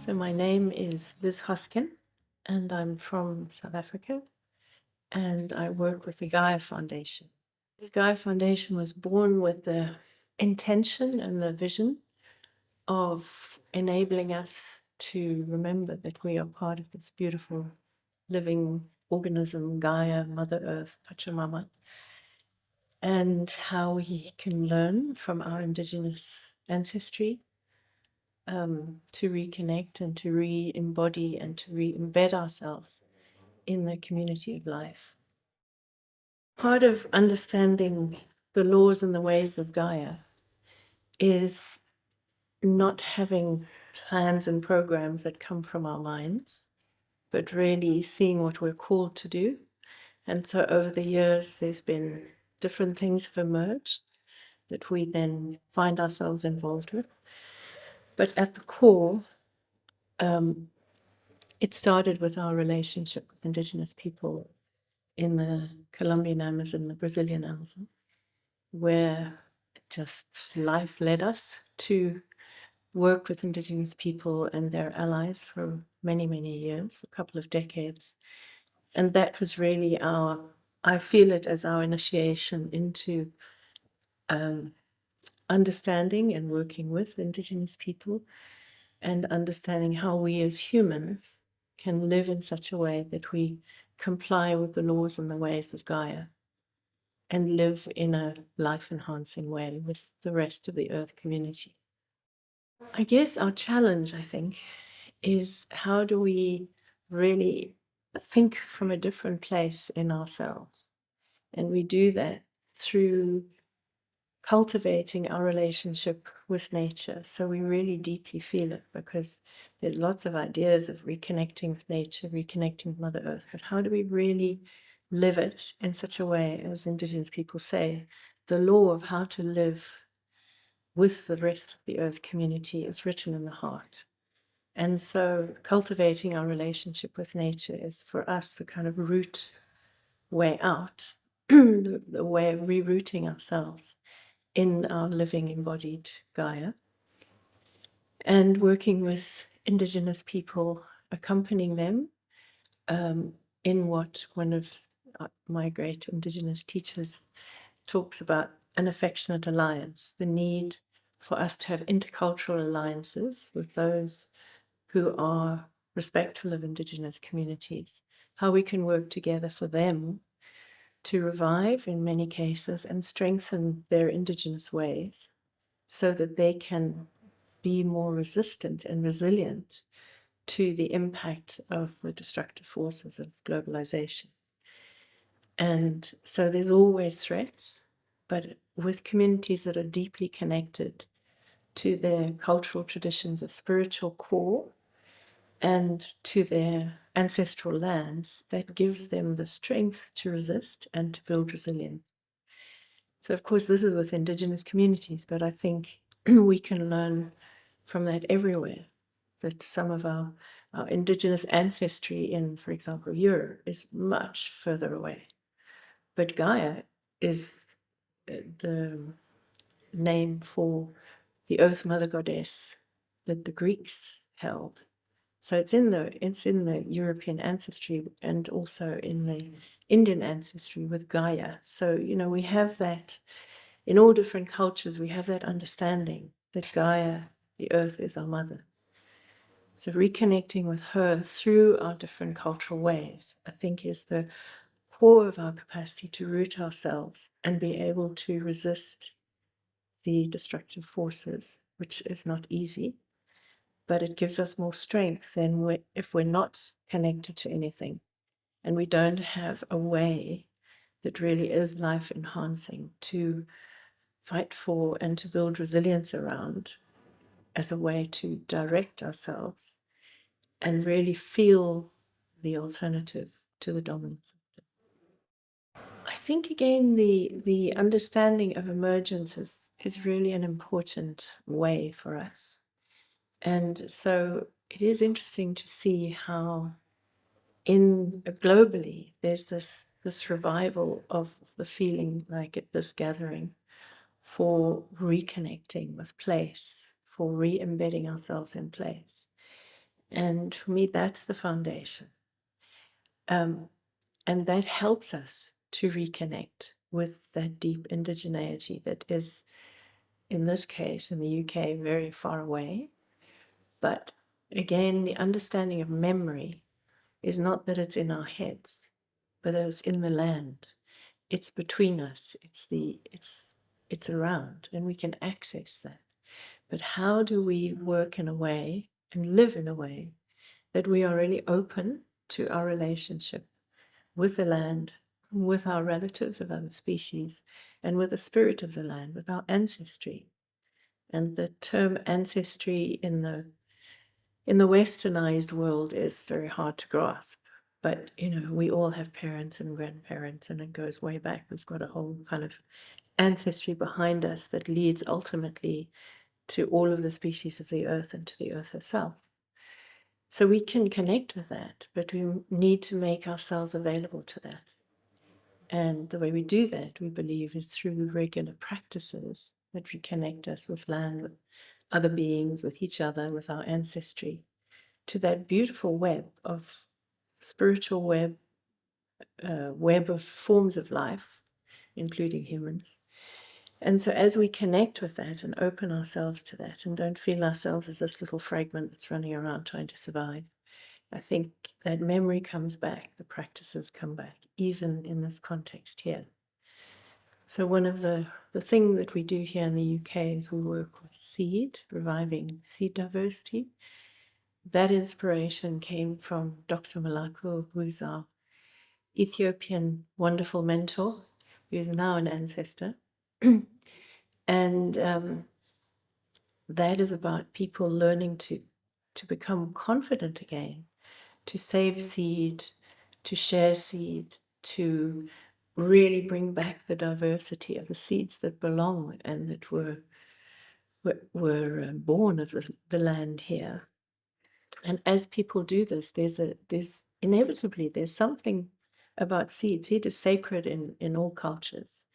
So my name is Liz Hosken, and I'm from South Africa, and I work with the Gaia Foundation. The Gaia Foundation was born with the intention and the vision of enabling us to remember that we are part of this beautiful living organism, Gaia, Mother Earth, Pachamama, and how we can learn from our indigenous ancestry to reconnect and to re-embody and to re-embed ourselves in the community of life. Part of understanding the laws and the ways of Gaia is not having plans and programs that come from our minds, but really seeing what we're called to do. And so over the years, there's been different things have emerged that we then find ourselves involved with. But at the core, it started with our relationship with indigenous people in the Colombian Amazon, the Brazilian Amazon, where just life led us to work with indigenous people and their allies for many, many years, for a couple of decades. And that was really I feel it as our initiation into understanding and working with indigenous people and understanding how we as humans can live in such a way that we comply with the laws and the ways of Gaia and live in a life-enhancing way with the rest of the Earth community. I guess our challenge, I think, is how do we really think from a different place in ourselves? And we do that through cultivating our relationship with nature. So we really deeply feel it, because there's lots of ideas of reconnecting with nature, reconnecting with Mother Earth, but how do we really live it in such a way, as Indigenous people say, the law of how to live with the rest of the Earth community is written in the heart. And so cultivating our relationship with nature is for us the kind of root way out, the way of rerouting ourselves in our living embodied Gaia, and working with Indigenous people, accompanying them in what one of my great Indigenous teachers talks about, an affectionate alliance, the need for us to have intercultural alliances with those who are respectful of Indigenous communities, how we can work together for them to revive, in many cases, and strengthen their Indigenous ways so that they can be more resistant and resilient to the impact of the destructive forces of globalization. And so there's always threats, but with communities that are deeply connected to their cultural traditions of spiritual core and to their ancestral lands, that gives them the strength to resist and to build resilience. So of course this is with Indigenous communities, but I think we can learn from that everywhere, that some of our Indigenous ancestry in, for example, Europe is much further away. But Gaia is the name for the Earth Mother Goddess that the Greeks held. So it's in the European ancestry and also in the Indian ancestry with Gaia. So, you know, we have that in all different cultures, we have that understanding that Gaia, the earth, is our mother. So reconnecting with her through our different cultural ways, I think, is the core of our capacity to root ourselves and be able to resist the destructive forces, which is not easy, but it gives us more strength than if we're not connected to anything and we don't have a way that really is life enhancing to fight for and to build resilience around as a way to direct ourselves and really feel the alternative to the dominant system. I think, again, the understanding of emergence is really an important way for us. And so it is interesting to see how globally there's this revival of the feeling like at this gathering for reconnecting with place, for re-embedding ourselves in place. And for me, that's the foundation. And that helps us to reconnect with that deep indigeneity that is, in this case, in the UK, very far away. But again, the understanding of memory is not that it's in our heads, but that it's in the land. It's between us. It's around, and we can access that. But how do we work in a way and live in a way that we are really open to our relationship with the land, with our relatives of other species, and with the spirit of the land, with our ancestry? And the term ancestry in the westernized world is very hard to grasp. But we all have parents and grandparents, and it goes way back. We've got a whole kind of ancestry behind us that leads ultimately to all of the species of the earth and to the earth herself. So we can connect with that, but we need to make ourselves available to that. And the way we do that, we believe, is through regular practices that reconnect us with land, with other beings, with each other, with our ancestry, to that beautiful web of spiritual web, web of forms of life, including humans. And so as we connect with that and open ourselves to that and don't feel ourselves as this little fragment that's running around trying to survive, I think that memory comes back, the practices come back, even in this context here. So one of the thing that we do here in the UK is we work with seed, reviving seed diversity. That inspiration came from Dr. Malako, who's our Ethiopian wonderful mentor, who's now an ancestor. And that is about people learning to become confident again, to save seed, to share seed, to really bring back the diversity of the seeds that belong and that were born of the land here. And as people do this, there's inevitably there's something about seed. Seed is sacred in all cultures,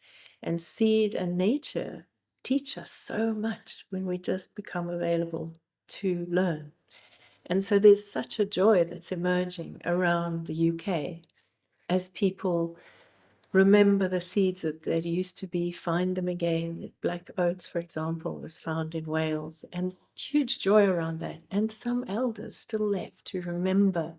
and seed and nature teach us so much when we just become available to learn. And so there's such a joy that's emerging around the UK as people remember the seeds that used to be, find them again. Black oats, for example, was found in Wales, and huge joy around that. And some elders still left to remember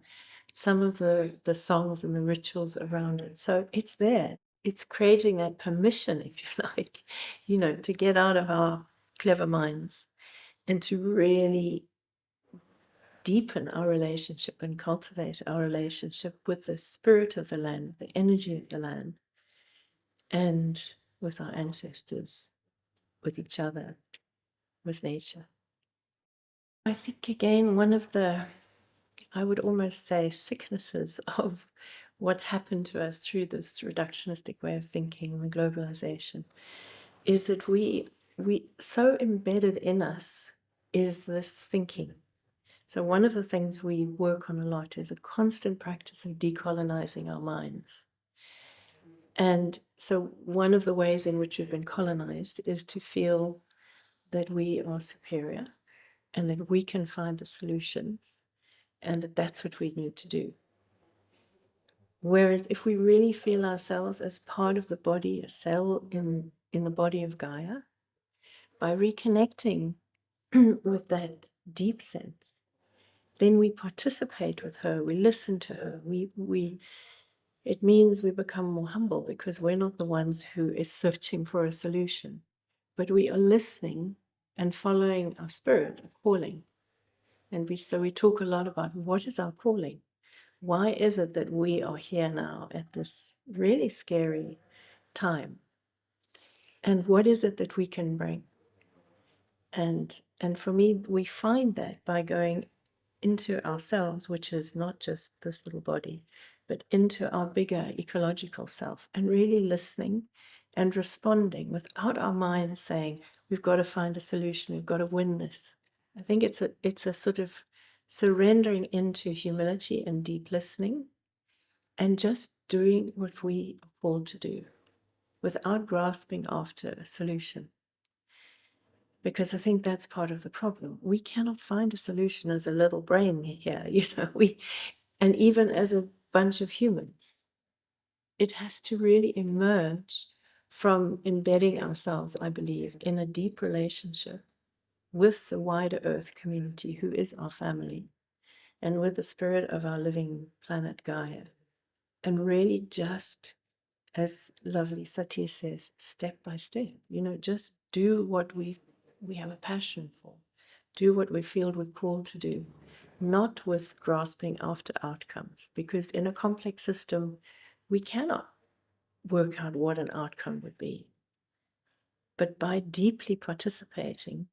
some of the songs and the rituals around it. So it's there. It's creating that permission, if you like, to get out of our clever minds and to really deepen our relationship and cultivate our relationship with the spirit of the land, the energy of the land, and with our ancestors, with each other, with nature. I think, again, one of the, I would almost say, sicknesses of what's happened to us through this reductionistic way of thinking and the globalization is that we so embedded in us is this thinking. So one of the things we work on a lot is a constant practice of decolonizing our minds. And so one of the ways in which we've been colonized is to feel that we are superior and that we can find the solutions and that that's what we need to do. Whereas if we really feel ourselves as part of the body, a cell in the body of Gaia, by reconnecting with that deep sense, then we participate with her, we listen to her, it means we become more humble because we're not the ones who is searching for a solution, but we are listening and following our spirit, our calling. And so we talk a lot about what is our calling? Why is it that we are here now at this really scary time? And what is it that we can bring? And for me, we find that by going into ourselves, which is not just this little body, but into our bigger ecological self, and really listening and responding without our minds saying, we've got to find a solution, we've got to win this. I think it's a sort of surrendering into humility and deep listening and just doing what we are called to do without grasping after a solution. because I think that's part of the problem. We cannot find a solution as a little brain here, and even as a bunch of humans. It has to really emerge from embedding ourselves, I believe, in a deep relationship with the wider Earth community, who is our family, and with the spirit of our living planet Gaia. And really just, as lovely Sati says, step by step, just do what we have a passion for, do what we feel we're called to do, not with grasping after outcomes, because in a complex system, we cannot work out what an outcome would be. But by deeply participating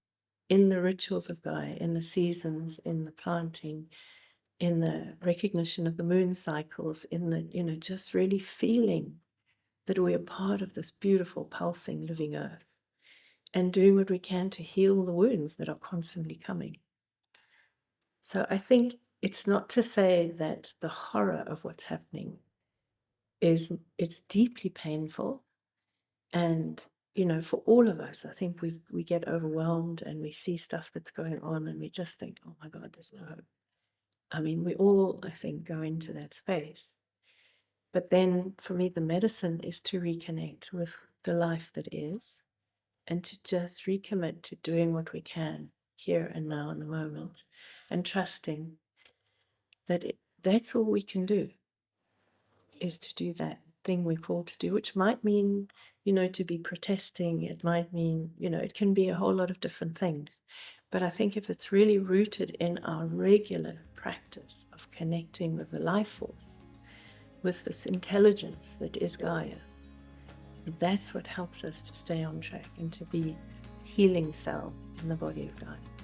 in the rituals of Gaia, in the seasons, in the planting, in the recognition of the moon cycles, in the, just really feeling that we are part of this beautiful, pulsing, living earth, and doing what we can to heal the wounds that are constantly coming. So I think it's not to say that the horror of what's happening it's deeply painful. And, for all of us, I think we get overwhelmed and we see stuff that's going on and we just think, oh my God, there's no hope. I mean, we all, I think, go into that space. But then for me, the medicine is to reconnect with the life that is and to just recommit to doing what we can here and now in the moment and trusting that that's all we can do, is to do that thing we're called to do, which might mean, to be protesting. It might mean, it can be a whole lot of different things. But I think if it's really rooted in our regular practice of connecting with the life force, with this intelligence that is Gaia, that's what helps us to stay on track and to be healing cell in the body of Gaia.